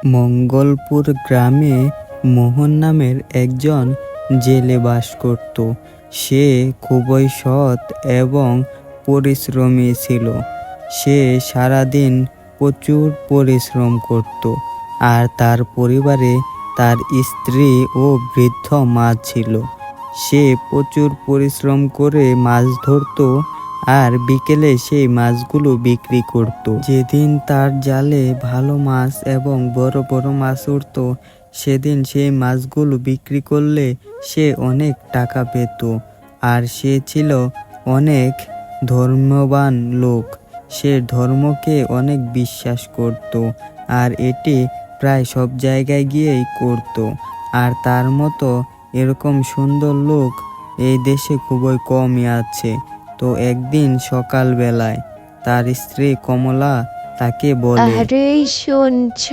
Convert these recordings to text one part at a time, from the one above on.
মঙ্গলপুর গ্রামে মোহন নামের একজন জেলে বাস করত। সে খুবই সৎ এবং পরিশ্রমী ছিল। সে সারাদিন প্রচুর পরিশ্রম করত, আর তার পরিবারে তার স্ত্রী ও বৃদ্ধ মা ছিল। সে প্রচুর পরিশ্রম করে মাছ ধরত, আর বিকেলে সেই মাছগুলো বিক্রি করত। যেদিন তার জালে ভালো মাছ এবং বড় বড় মাছ উঠত, সেদিন সেই মাছগুলো বিক্রি করলে সে অনেক টাকা পেত। আর সে ছিল অনেক ধর্মবান লোক। সে ধর্মকে অনেক বিশ্বাস করত, আর এটি প্রায় সব জায়গায় গিয়েই করত। আর তার মতো এরকম সুন্দর লোক এই দেশে খুবই কমই আছে। তো একদিন সকালবেলায় তার স্ত্রী কমলা তাকে বলে, আরে শুনছ,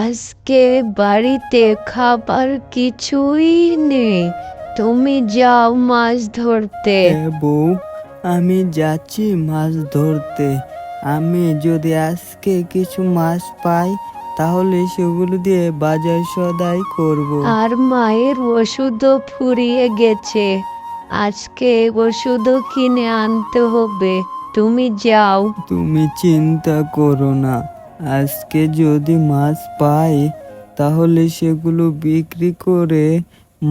আজকে বাড়িতে খাবার কিছুই নেই, তুমি যাও মাছ ধরতে। হ্যাঁ বউ, আমি যাচ্ছি মাছ ধরতে। আমি যদি আজকে কিছু মাছ পাই, তাহলে সেগুলো দিয়ে বাজার সদাই করব। আর মায়ের ওষুধও ফুরিয়ে গেছে, আজকে ওষুধও কিনে আনতে হবে, তুমি যাও। তুমি চিন্তা করো না, আজকে যদি মাছ পাই, তাহলে সেগুলো বিক্রি করে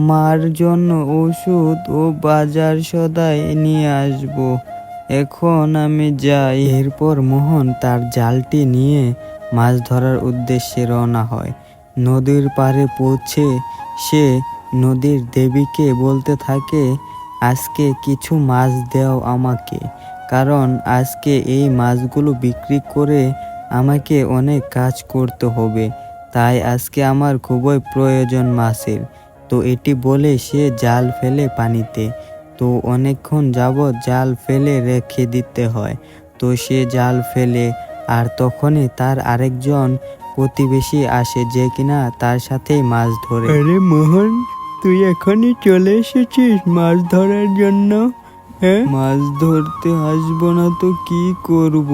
মার জন্য ওষুধ ও বাজার সদাই নিয়ে আসব। এখন আমি যাই। এরপর মোহন তার জালটি নিয়ে মাছ ধরার উদ্দেশ্যে রওনা হয়। নদীর পাড়ে পৌঁছে সে নদীর দেবীকে বলতে থাকে, আজকে কিছু মাছ দাও আমাকে, কারণ আজকে এই মাছগুলো বিক্রি করে আমাকে অনেক কাজ করতে হবে। তাই আজকে আমার খুবই প্রয়োজন মাছের। তো এটি বলে সে জাল ফেলে পানিতে। তো অনেকক্ষণ যাবৎ জাল ফেলে রেখে দিতে হয়। তো সে জাল ফেলে, আর তখনই তার আরেকজন প্রতিবেশী আসে, যে কিনা তার সাথেই মাছ ধরে। আরে মোহন, তুই এখনই চলে এসেছিস মাছ ধরার জন্য? হ্যাঁ, মাছ ধরতে আসবো না তো কি করব?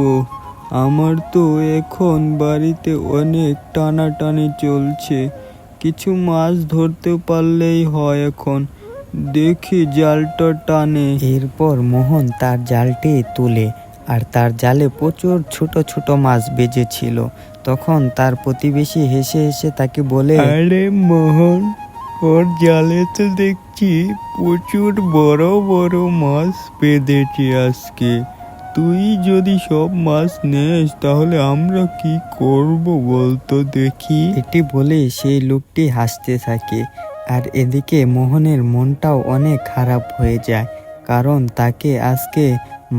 আমার তো এখন বাড়িতে অনেক টানাটানি চলছে। কিছু মাছ ধরতে পারলেই হয়। এখন দেখি জালটা টানে। এরপর মোহন তার জালটি তুলে, আর তার জালে প্রচুর ছোট ছোট মাছ বেজেছিল। তখন তার প্রতিবেশী হেসে হেসে তাকে বলে, আরে মোহন, ওর জালে তো দেখছি প্রচুর বড় বড় মাছ বেঁধেছে আজকে। তুই যদি সব মাছ নেস, তাহলে আমরা কি করব বলতো দেখি? এটি বলে সেই লোকটি হাসতে থাকে। আর এদিকে মোহনের মনটাও অনেক খারাপ হয়ে যায়, কারণ তাকে আজকে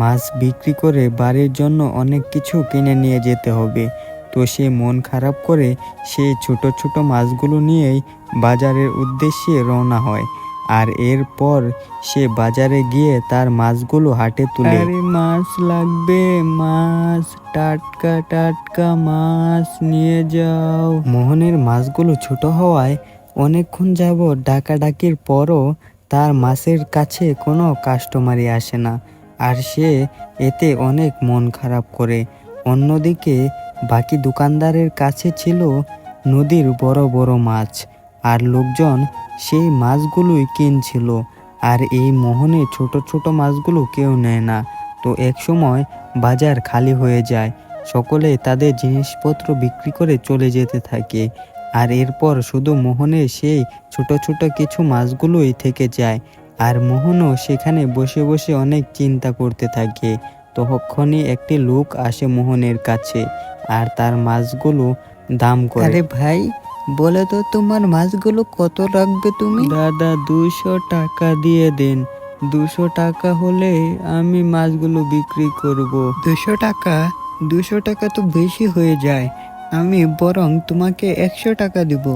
মাছ বিক্রি করে বাড়ির জন্য অনেক কিছু কিনে নিয়ে যেতে হবে। তো সে মন খারাপ করে সেই ছোট ছোট মাছগুলো নিয়েই বাজারের উদ্দেশ্যে রওনা হয়। আর এরপর সে বাজারে গিয়ে তার মাছগুলো হাটে তুলে। আরে মাছ লাগবে, মাছ, টাটকা টাটকা মাছ নিয়ে যাও। মোহনের মাছগুলো ছোট হওয়ায় অনেকক্ষণ যাবৎ ডাকাডাকির পরও তার মাছের কাছে কোনো কাস্টমারই আসে না, আর সে এতে অনেক মন খারাপ করে। অন্যদিকে বাকি দোকানদারের কাছে ছিল নদীর বড় বড় মাছ, আর লোকজন সেই মাছগুলোই কিনছিল। আর এই মোহনের ছোট ছোট মাছগুলো কেউ নেয় না। তো এক সময় বাজার খালি হয়ে যায়, সকলে তাদের জিনিসপত্র বিক্রি করে চলে যেতে থাকে। আর এরপর শুধু মোহনের সেই ছোট ছোট কিছু মাছগুলোই থেকে যায়। আর মোহনও সেখানে বসে বসে অনেক চিন্তা করতে থাকে। তখনই একটি লোক আসে মোহনের কাছে, আর তার মাছগুলো দাম করে। আরে ভাই, বলে তো তোমার মাছগুলো কত রাখবে তুমি? দাদা, 200 টাকা দিয়ে দেন। 200 টাকা হলে আমি মাছগুলো বিক্রি করব। 200 টাকা? 200 টাকা তো বেশি হয়ে যায়। আমি বরং তোমাকে 100 টাকা দিব।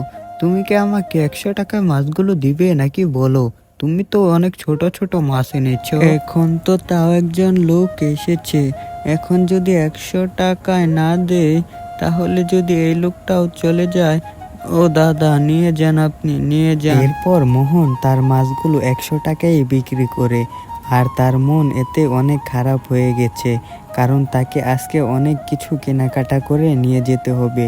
তুমি কি আমাকে 100 টাকায় মাছগুলো দিবে নাকি বলো? তুমি তো অনেক ছোট ছোট মাছ এনেছো। এখন তো তাও একজন লোক এসেছে। এখন যদি 100 টাকায় না দেয়, তাহলে যদি এই লোকটাও চলে যায়। ও দাদা, নিয়ে যান, আপনি নিয়ে যান। এরপর মোহন তার মাছগুলো 100 টাকায় বিক্রি করে, আর তার মন এতে অনেক খারাপ হয়ে গেছে, কারণ তাকে আজকে অনেক কিছু কেনাকাটা করে নিয়ে যেতে হবে।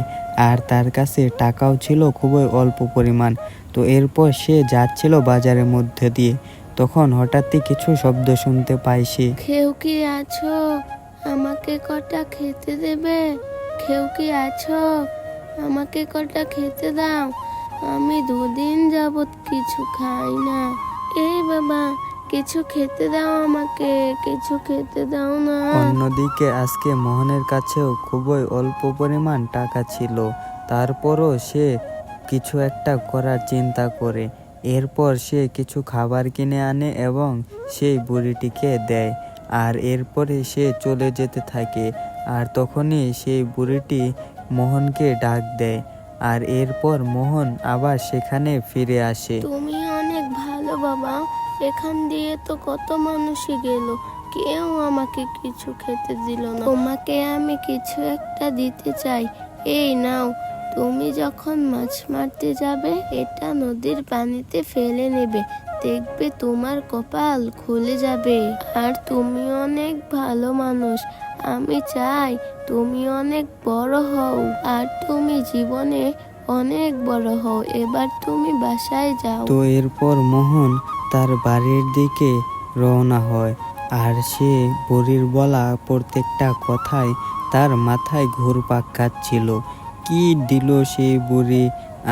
আর তার কাছে টাকাও ছিল খুবই অল্প পরিমাণ। তো এরপর সে যাচ্ছিল বাজারের মধ্যে দিয়ে, তখন হঠাৎই কিছু শব্দ শুনতে পায় সে। কেউ কি আছো? আমাকে কটা খেতে দেবে? কেউ কি আছো? আমাকে কটা খেতে দাও, আমি দুদিন যাবত কিছু খাই না। এই বাবা, কিছু খেতে দাও আমাকে, কিছু খেতে দাও না। অন্যদিকে আজকে মোহনের কাছেও খুবই অল্প পরিমাণ টাকা ছিল, তারপরও সে কিছু একটা করার চিন্তা করে। এরপর সে কিছু খাবার কিনে আনে এবং সেই বুড়িটিকে দেয়, আর এরপরে সে চলে যেতে থাকে। আর তখনই সেই বুড়িটি মোহনকে ডাক দেয়, আর এরপর মোহন আবার সেখানে ফিরে আসে। তুমি অনেক ভালো বাবা, এখান দিয়ে তো কত মানুষই গেল, কেউ আমাকে কিছু খেতে দিল না। তোমাকে আমি কিছু একটা দিতে চাই, এই নাও। তুমি যখন মাছ মারতে যাবে, এটা নদীর পানিতে ফেলে নেবে, দেখবে তোমার কপাল খুলে যাবে। আর তুমি অনেক ভালো মানুষ, আমি চাই তুমি অনেক বড় হও, আর তুমি জীবনে অনেক বড় হও। এবার তুমি বাসায় যাও। তো এরপর মোহন তার বাড়ির দিকে রওনা হয়, আর সে বুড়ির বলা প্রত্যেকটা কথাই তার মাথায় ঘুরপাক খাচ্ছিল। কি দিল সেই বুড়ি,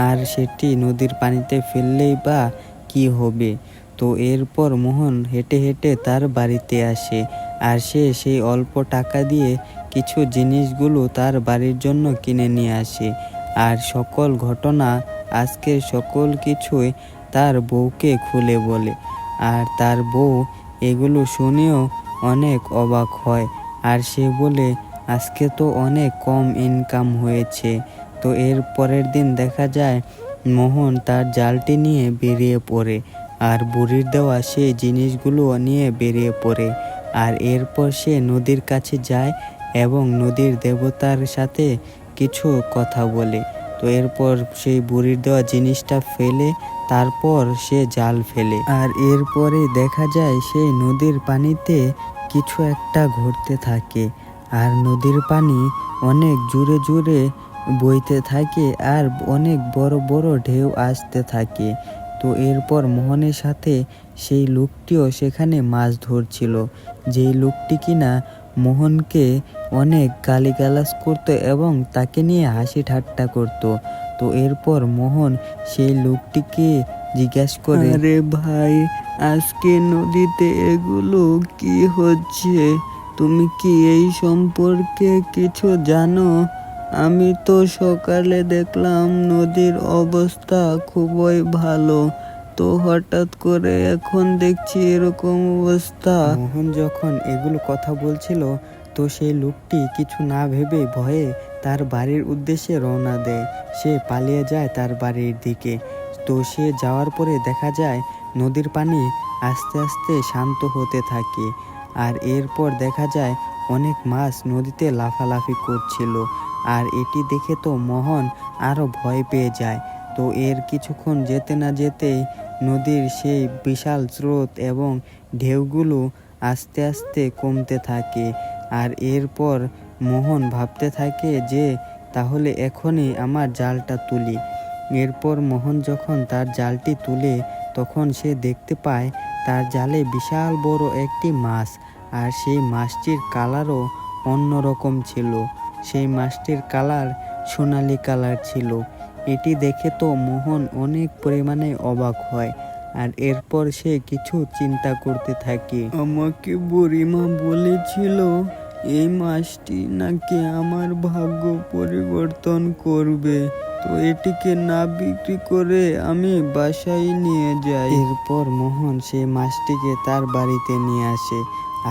আর সেটি নদীর পানিতে ফেললেই বা কি হবে। তো এরপর মোহন হেঁটে হেঁটে তার বাড়িতে আসে, আর সে সেই অল্প টাকা দিয়ে কিছু জিনিসগুলো তার বাড়ির জন্য কিনে নিয়ে আসে। আর সকল ঘটনা, আজকের সকল কিছুই তার বউকে খুলে বলে, আর তার বউ এগুলো শুনেও অনেক অবাক হয়। আর সে বলে, আজকে তো অনেক কম ইনকাম হয়েছে। তো এর পরের দিন দেখা যায় মোহন তার জালটি নিয়ে বেরিয়ে পড়ে, আর বুড়ির দেওয়া সেই জিনিসগুলো নিয়ে বেরিয়ে পড়ে। আর এরপর সে নদীর কাছে যায় এবং নদীর দেবতার সাথে কিছু কথা বলে। তো এরপর সেই বুড়ির দেওয়া জিনিসটা ফেলে তারপর সে জাল ফেলে, আর এরপরে দেখা যায় সেই নদীর পানিতে কিছু একটা ঘটতে থাকে, আর নদীর পানি অনেক জোরে জোরে বইতে থাকে, আর অনেক বড় বড় ঢেউ আসতে থাকে। তো এরপর মোহনের সাথে সেই লোকটিও সেখানে মাছ ধরছিল, যেই লোকটি কিনা মোহনকে অনেক গালিগালাজ করত এবং তাকে নিয়ে হাসি ঠাট্টা করত। তো এরপর মোহন সেই লোকটিকে জিজ্ঞাসা করে, আরে ভাই, আজকে নদীতে এগুলো কি হচ্ছে? তুমি কি এই সম্পর্কে কিছু জানো? আমি তো সকালে দেখলাম নদীর অবস্থা খুবই ভালো, তো হঠাৎ করে এখন দেখছি এরকম অবস্থা। মোহন যখন এগুলো কথা বলছিল, তো সেই লোকটি কিছু না ভেবে ভয়ে তার বাড়ির উদ্দেশ্যে রওনা দেয়। সে পালিয়ে যায় তার বাড়ির দিকে। তো সে যাওয়ার পরে দেখা যায় নদীর পানি আস্তে আস্তে শান্ত হতে থাকে, আর এরপর দেখা যায় অনেক মাছ নদীতে লাফালাফি করছিল। আর এটি দেখে তো মোহন আরও ভয় পেয়ে যায়। তো এর কিছুক্ষণ যেতে না যেতেই নদীর সেই বিশাল স্রোত এবং ঢেউগুলো আস্তে আস্তে কমতে থাকে। আর এরপর মোহন ভাবতে থাকে যে তাহলে এখনই আমার জালটা তুলি। এরপর মোহন যখন তার জালটি তুলে, তখন সে দেখতে পায় তার জালে বিশাল বড় একটি মাছ, আর সেই মাছটির কালারও অন্যরকম ছিল। সেই মাছটির কালার সোনালি কালার ছিল। এটি দেখে তো মোহন অনেক পরিমাণে অবাক হয়, আর এরপর সে কিছু চিন্তা করতে থাকে। আমাকে বুড়িমা বলেছিল এই মাছটি নাকি আমার ভাগ্য পরিবর্তন করবে, তো এটিকে না বিক্রি করে আমি বাসায় নিয়ে যাই। এরপর মোহন সেই মাছটিকে তার বাড়িতে নিয়ে আসে,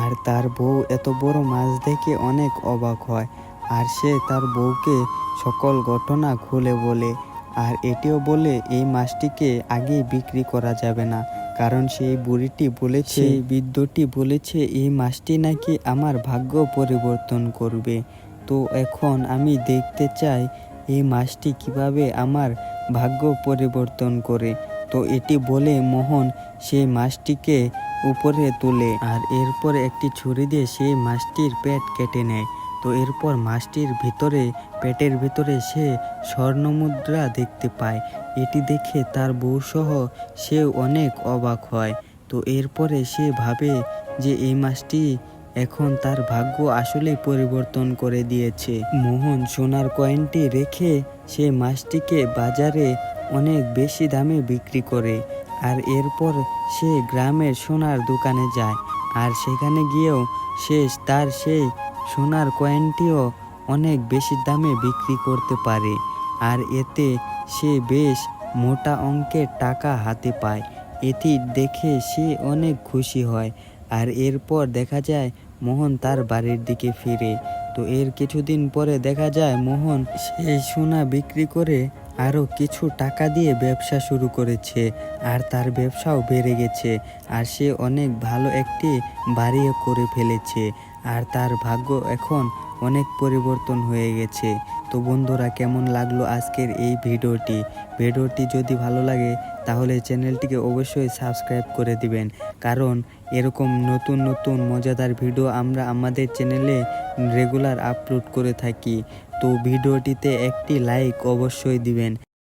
আর তার বউ এত বড় মাছ দেখে অনেক অবাক হয়, আর সে তার বউকে সকল ঘটনা খুলে বলে। আর এটিও বলে এই মাছটিকে আগে বিক্রি করা যাবে না, কারণ সেই বুড়িটি বলেছে, সেই বৃদ্ধটি বলেছে এই মাছটি নাকি আমার ভাগ্য পরিবর্তন করবে। তো এখন আমি দেখতে চাই এই মাছটি কিভাবে আমার ভাগ্য পরিবর্তন করে। তো এটি বলে মোহন সেই মাছটিকে উপরে তোলে, আর এরপর একটি ছুরি দিয়ে সেই মাছটির পেট কেটে নেয়। তো এরপর মাছটির ভিতরে পেটের ভিতরে সে স্বর্ণমুদ্রা দেখতে পায়। এটি দেখে তার বউ সহ সে অনেক অবাক হয়। তো এরপরে সে ভাবে যে এই মাছটি এখন তার ভাগ্য আসলেই পরিবর্তন করে দিয়েছে। মোহন সোনার কয়েনটি রেখে সে মাছটিকে বাজারে অনেক বেশি দামে বিক্রি করে। আর এরপর সে গ্রামের সোনার দোকানে যায়, আর সেখানে গিয়েও সে তার সেই সোনার কয়েনটিও অনেক বেশি দামে বিক্রি করতে পারে। আর এতে সে বেশ মোটা অঙ্কের টাকা হাতে পায়। এটি দেখে সে অনেক খুশি হয়। আর এরপর দেখা যায় মোহন তার বাড়ির দিকে ফিরে। তো এর কিছুদিন পরে দেখা যায় মোহন সেই সোনা বিক্রি করে আরও কিছু টাকা দিয়ে ব্যবসা শুরু করেছে, আর তার ব্যবসাও বেড়ে গেছে। আর সে অনেক ভালো একটি বাড়িও করে ফেলেছে, আর তার ভাগ্য এখন অনেক পরিবর্তন হয়ে গেছে। তো বন্ধুরা, কেমন লাগলো আজকের এই ভিডিওটি যদি ভালো লাগে তাহলে চ্যানেলটিকে অবশ্যই সাবস্ক্রাইব করে দিবেন, কারণ এরকম নতুন নতুন মজাদার ভিডিও আমরা আমাদের চ্যানেলে রেগুলার আপলোড করে থাকি। তো ভিডিওটিতে একটি লাইক অবশ্যই দিবেন।